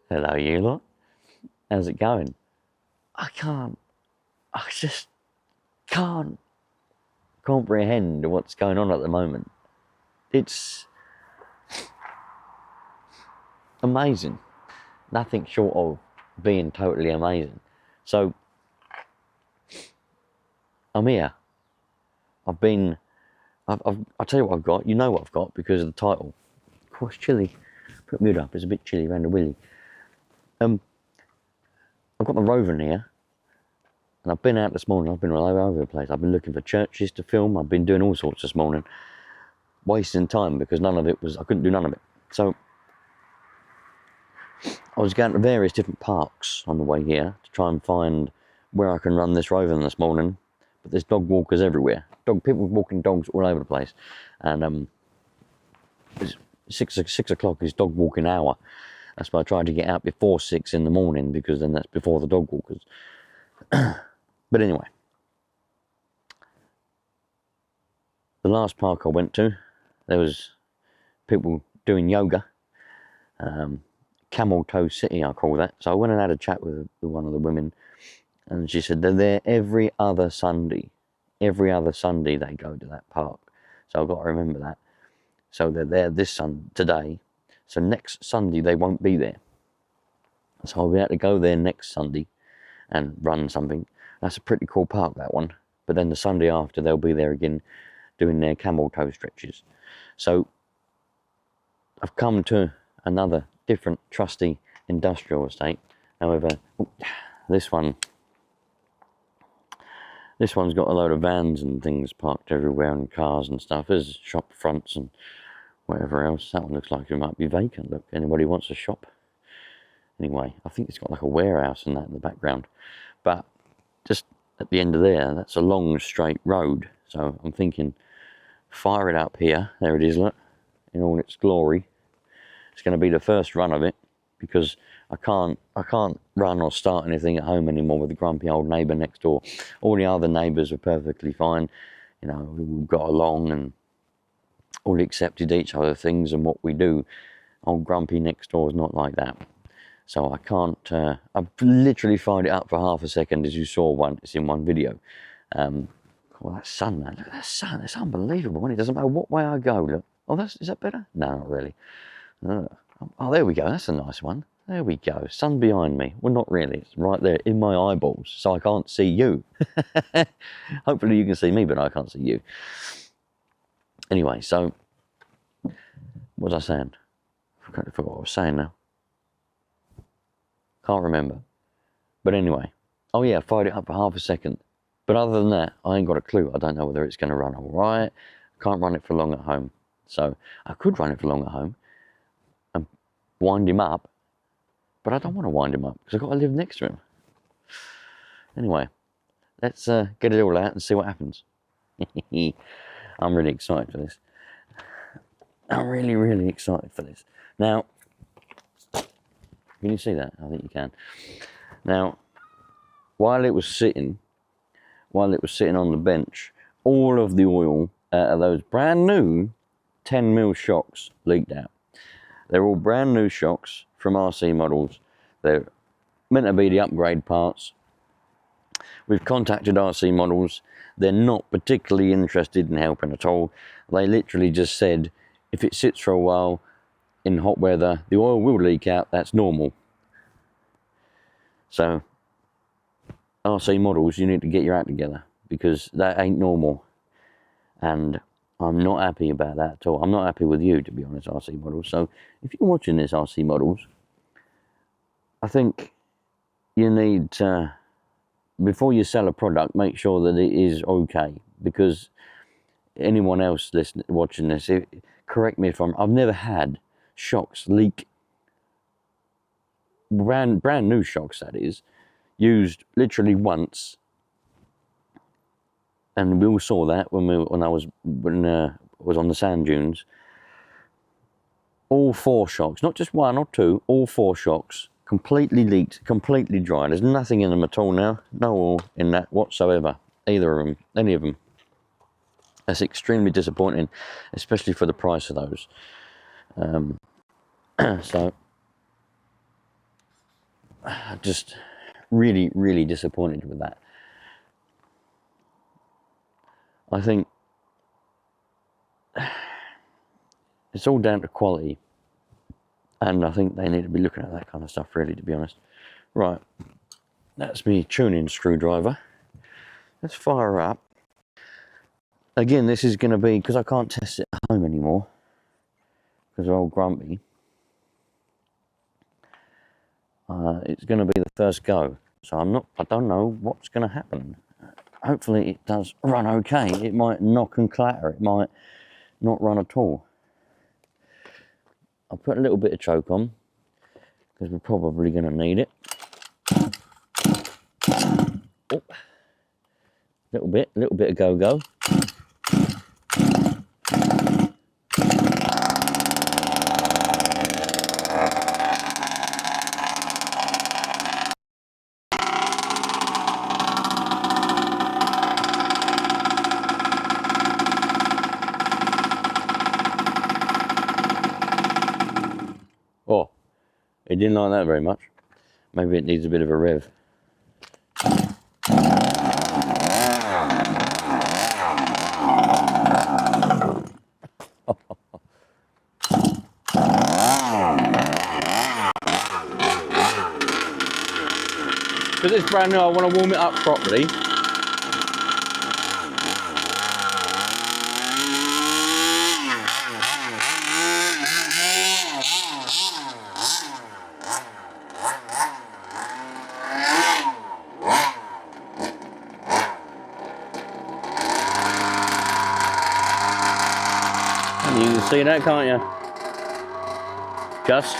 Hello, you lot. How's it going? I just can't comprehend what's going on at the moment. It's amazing. Nothing short of being totally amazing. So, I'm here. I'll tell you what I've got. You know what I've got because of the title. Of course, chilly. Put mute up. It's a bit chilly around the willy. I've got the Rovan here. And I've been out this morning. I've been all over the place. I've been looking for churches to film. I've been doing all sorts this morning. Wasting time because I couldn't do none of it. So, I was going to various different parks on the way here to try and find where I can run this Rovan this morning. But there's dog walkers everywhere. People walking dogs all over the place. And it's 6 o'clock is dog walking hour. That's why I tried to get out before 6 in the morning because then that's before the dog walkers. But anyway, the last park I went to, there was people doing yoga. Camel Toe City, I call that. So I went and had a chat with one of the women, and she said they're there every other Sunday. Every other Sunday they go to that park. So I've got to remember that. So they're there today. So next Sunday they won't be there. So I'll be able to go there next Sunday and run something. That's a pretty cool park, that one. But then the Sunday after they'll be there again doing their camel toe stretches. So I've come to another different trusty industrial estate. However, this one's got a load of vans and things parked everywhere and cars and stuff. There's shop fronts and whatever else. That one looks like it might be vacant. Look, anybody wants a shop? Anyway, I think it's got like a warehouse and that in the background. But just at the end of there, that's a long straight road. So I'm thinking, fire it up here. There it is, look, in all its glory. It's going to be the first run of it because I can't run or start anything at home anymore with the grumpy old neighbour next door. All the other neighbours are perfectly fine. You know, we got along and all accepted each other things and what we do. Old grumpy next door is not like that. So I can't, I've literally fired it up for half a second as you saw it's in one video. Oh, that sun, man, look at that sun, it's unbelievable. And it doesn't matter what way I go, look. Oh, is that better? No, not really. Oh, there we go, that's a nice one. There we go, sun behind me. Well, not really, it's right there in my eyeballs, so I can't see you. Hopefully you can see me, but I can't see you. Anyway, so, what was I saying? I forgot what I was saying now. Can't remember. But anyway, oh yeah, I fired it up for half a second. But other than that, I ain't got a clue. I don't know whether it's going to run all right. I can't run it for long at home. So I could run it for long at home and wind him up. But I don't want to wind him up because I've got to live next to him. Anyway, let's get it all out and see what happens. I'm really excited for this. I'm really, really excited for this. Now, can you see that? I think you can. Now, while it was sitting on the bench, all of the oil out of those brand new 10mm shocks leaked out. They're all brand new shocks from RC models. They're meant to be the upgrade parts. We've contacted RC models. They're not particularly interested in helping at all. They literally just said, if it sits for a while, in hot weather, the oil will leak out, that's normal. So, RC models, you need to get your act together because that ain't normal. And I'm not happy about that at all. I'm not happy with you, to be honest, RC models. So, if you're watching this, RC models, I think you need to, before you sell a product, make sure that it is okay. Because anyone else watching this, correct me if I've never had shocks leak, brand new shocks that is, used literally once, and we all saw that when I was on the sand dunes. All 4 shocks, not just 1 or 2, all 4 shocks completely leaked, completely dry. There's nothing in them at all now, no oil in that whatsoever, either of them, any of them. That's extremely disappointing, especially for the price of those. So, just really, really disappointed with that. I think it's all down to quality, and I think they need to be looking at that kind of stuff, really, to be honest. Right, that's me tuning screwdriver. Let's fire her up. Again, this is going to be, because I can't test it at home anymore, because they're all grumpy. It's going to be the first go, so I don't know what's going to happen. Hopefully it does run okay. It might knock and clatter, it might not run at all. I'll put a little bit of choke on, because we're probably going to need it. Oh. Little bit of go-go. Oh, it didn't like that very much. Maybe it needs a bit of a rev. Because it's brand new, I want to warm it up properly. And you can see that, can't you? Just.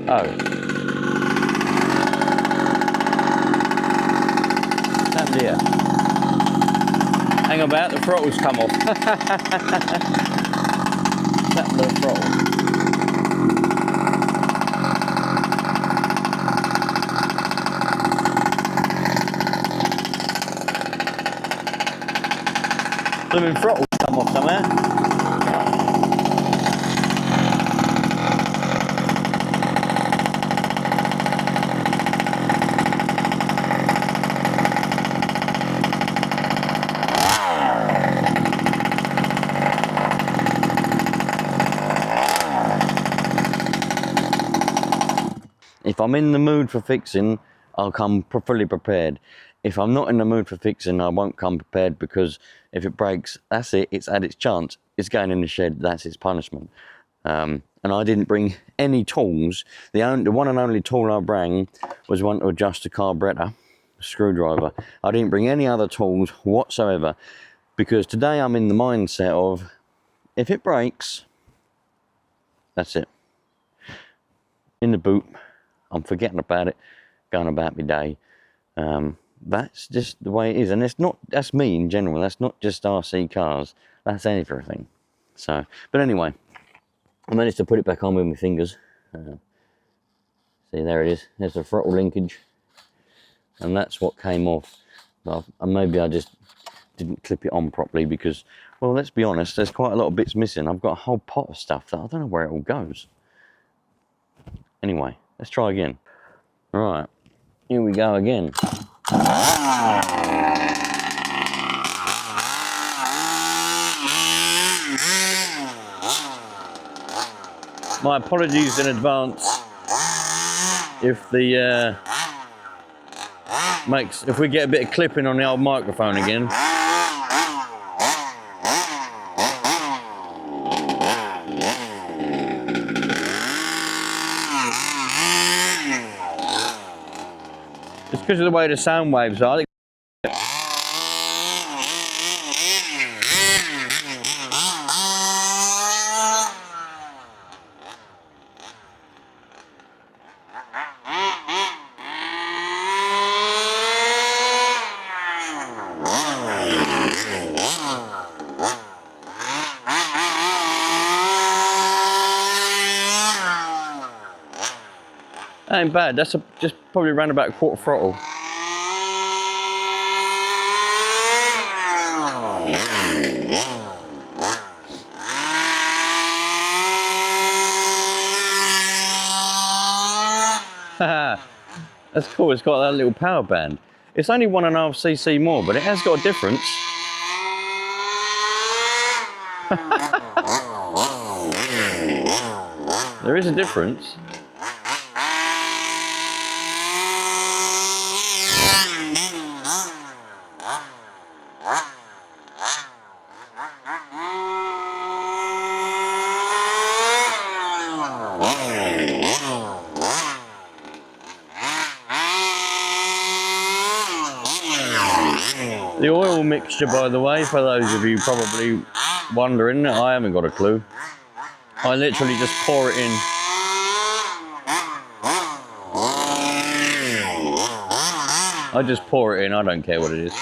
Oh. What's here? Hang about, the throttle's come off. Tap the throttle. Blooming throttle's come off somewhere. If I'm in the mood for fixing, I'll come fully prepared. If I'm not in the mood for fixing, I won't come prepared, because if it breaks, that's it, it's had its chance. It's going in the shed, that's its punishment. And I didn't bring any tools. The one and only tool I brought was one to adjust the carburetor, a screwdriver. I didn't bring any other tools whatsoever, because today I'm in the mindset of, if it breaks, that's it. In the boot. I'm forgetting about it, going about my day. That's just the way it is, and it's not. That's me in general. That's not just RC cars. That's everything. So, but anyway, I managed to put it back on with my fingers. See, there it is. There's the throttle linkage, and that's what came off. And maybe I just didn't clip it on properly, because, well, let's be honest, there's quite a lot of bits missing. I've got a whole pot of stuff that I don't know where it all goes. Anyway, let's try again. Right, here we go again. My apologies in advance if the if we get a bit of clipping on the old microphone again. It's because of the way the sound waves are. That ain't bad. That's just probably around about a quarter throttle. That's cool. It's got that little power band. It's only 1.5cc more, but it has got a difference. There is a difference. The oil mixture, by the way, for those of you probably wondering, I haven't got a clue. I literally just pour it in. I just pour it in, I don't care what it is.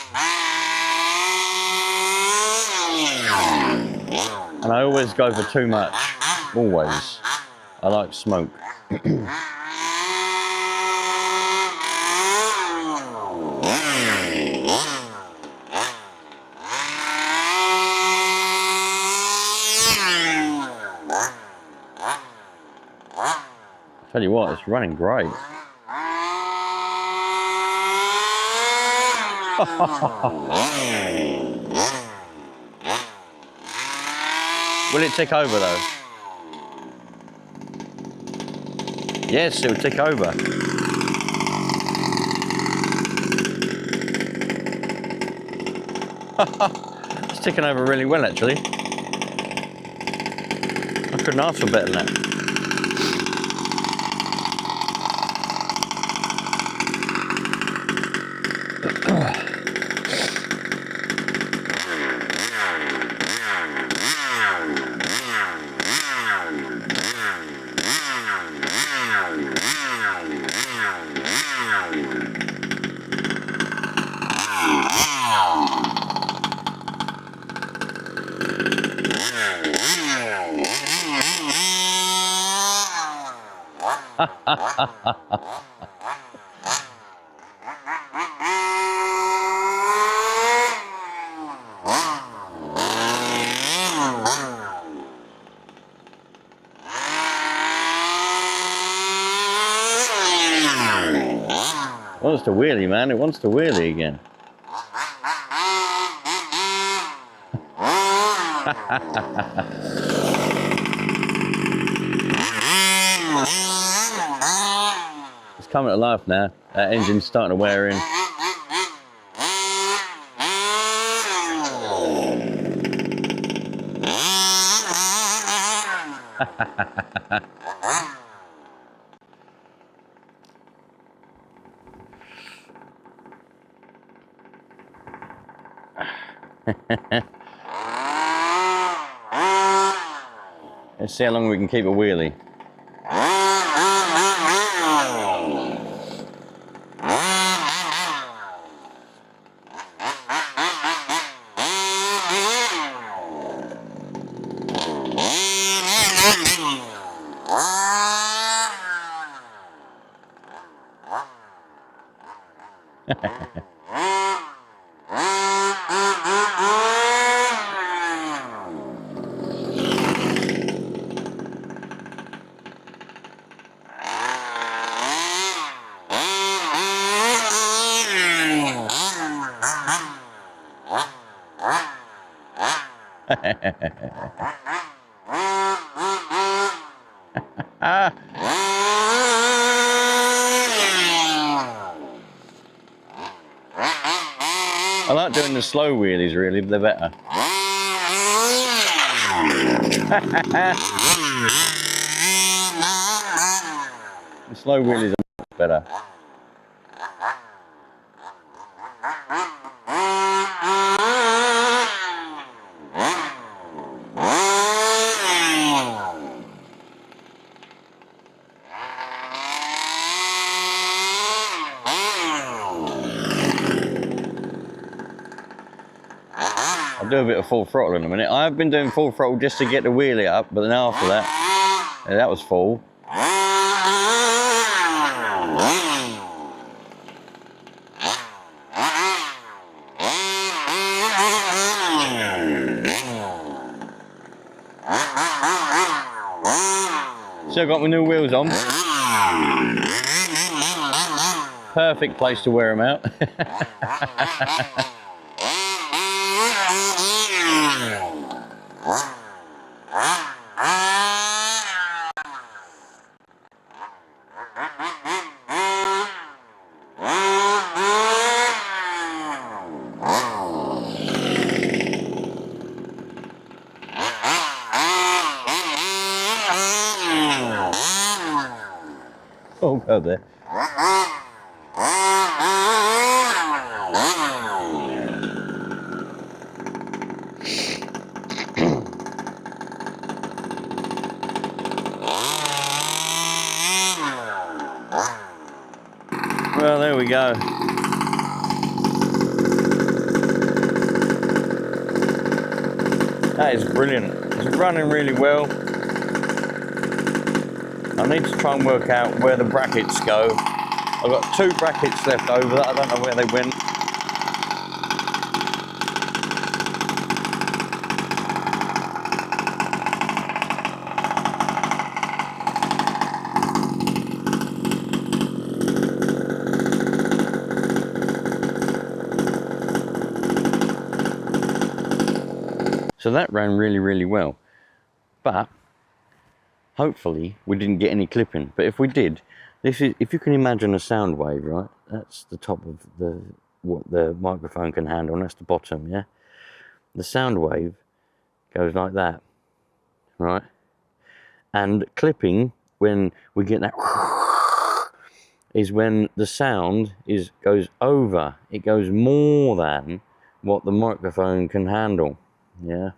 And I always go for too much. Always. I like smoke. Tell you what, it's running great. Will it tick over though? Yes, it'll tick over. It's ticking over really well actually. I couldn't ask for better than that. It wants to wheelie, man. It wants to wheelie again. It's coming to life now. That engine's starting to wear in. Let's see how long we can keep a wheelie. I like doing the slow wheelies really, they're better. The slow wheelies are much better. I'll do a bit of full throttle in a minute. I've been doing full throttle just to get the wheelie up, but then after that, that was full. Still got my new wheels on. Perfect place to wear them out. Oh, go there. Well, there we go. That is brilliant. It's running really well. I need to try and work out where the brackets go. I've got 2 brackets left over that I don't know where they went. So that ran really, really well. But hopefully we didn't get any clipping. But if we did, this is, if you can imagine a sound wave, right? That's the top of what the microphone can handle, and that's the bottom, yeah? The sound wave goes like that, right? And clipping, when we get that, is when the sound goes over. It goes more than what the microphone can handle, yeah?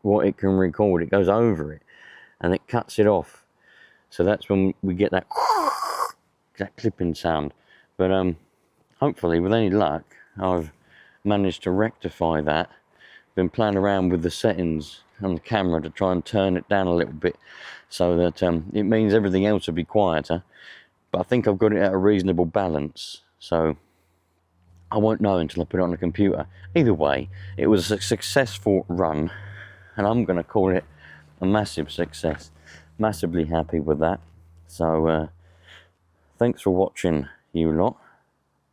What it can record, it goes over it, and it cuts it off. So that's when we get that clipping sound. But hopefully, with any luck, I've managed to rectify that. Been playing around with the settings on the camera to try and turn it down a little bit, so that it means everything else will be quieter. But I think I've got it at a reasonable balance, so I won't know until I put it on the computer. Either way, it was a successful run, and I'm going to call it a massive success. Massively happy with that. So thanks for watching, you lot.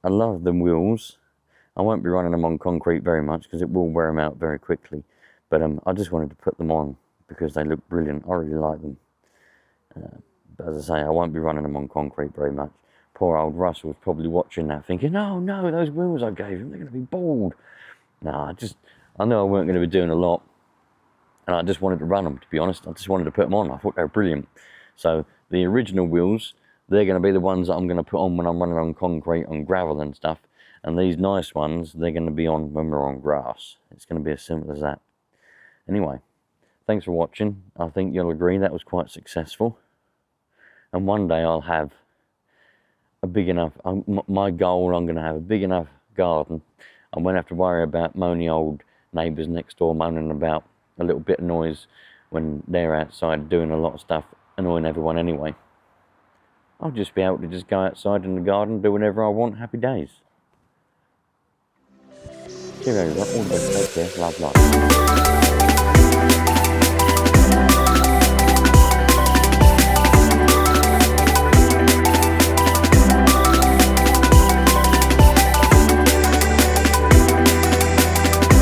I love the wheels. I won't be running them on concrete very much because it will wear them out very quickly, but I just wanted to put them on because they look brilliant. I really like them, but as I say, I won't be running them on concrete very much. Poor old Russell's probably watching that thinking, oh no, those wheels I gave him, they're going to be bald. No, I know I weren't going to be doing a lot, and I just wanted to run them, to be honest. I just wanted to put them on. I thought they were brilliant. So the original wheels, they're going to be the ones that I'm going to put on when I'm running on concrete, on gravel and stuff. And these nice ones, they're going to be on when we're on grass. It's going to be as simple as that. Anyway, thanks for watching. I think you'll agree that was quite successful. And one day I'll have a big enough, my goal, I'm going to have a big enough garden. I won't have to worry about moany old neighbours next door moaning about a little bit of noise when they're outside doing a lot of stuff, annoying everyone anyway. I'll just be able to just go outside in the garden, do whatever I want. Happy days. Cheerio, all the best. Take care. Love, love.